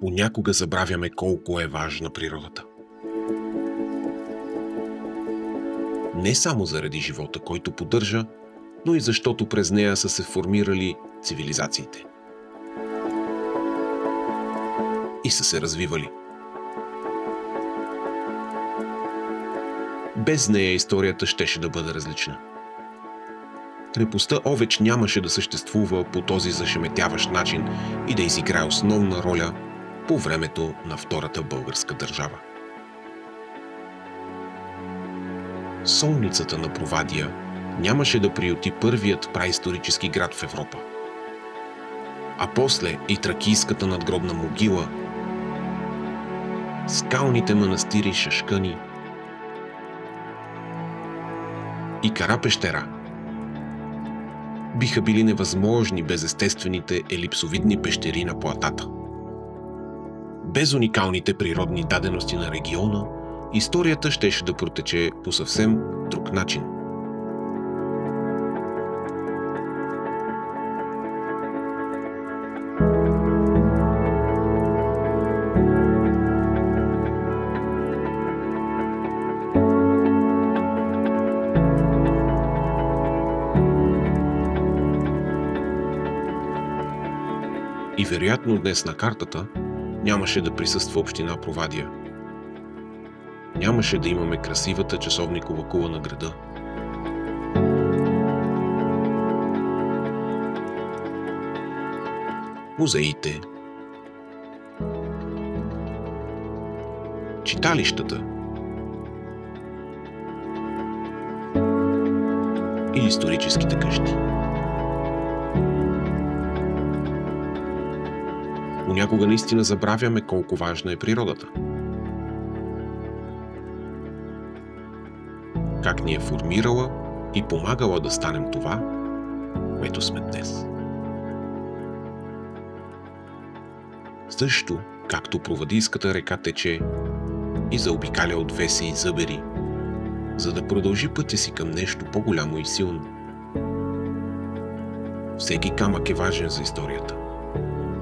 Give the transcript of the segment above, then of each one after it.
понякога забравяме колко е важна природата. Не само заради живота, който поддържа, но и защото през нея са се формирали цивилизациите. И са се развивали. Без нея историята щеше да бъде различна. Крепостта Овеч нямаше да съществува по този зашеметяващ начин и да изиграе основна роля по времето на Втората българска държава. Солницата на Провадия нямаше да приюти първият праисторически град в Европа. А после и тракийската надгробна могила, скалните манастири Шашкани и Карапещера биха били невъзможни без естествените елипсовидни пещери на платата. Без уникалните природни дадености на региона, историята щеше да протече по съвсем друг начин. И вероятно днес на картата нямаше да присъства община Провадия. Нямаше да имаме красивата часовникова кула на града. Музеите, читалищата и историческите къщи. Понякога наистина забравяме колко важна е природата. Как ни е формирала и помагала да станем това, което сме днес. Също, както Провадийската река тече и заобикаля отвеси и зъбери, за да продължи пътя си към нещо по-голямо и силно. Всеки камък е важен за историята,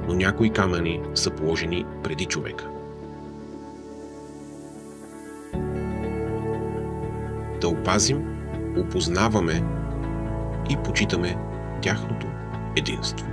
но някои камъни са положени преди човека. Да опазим, опознаваме и почитаме тяхното единство.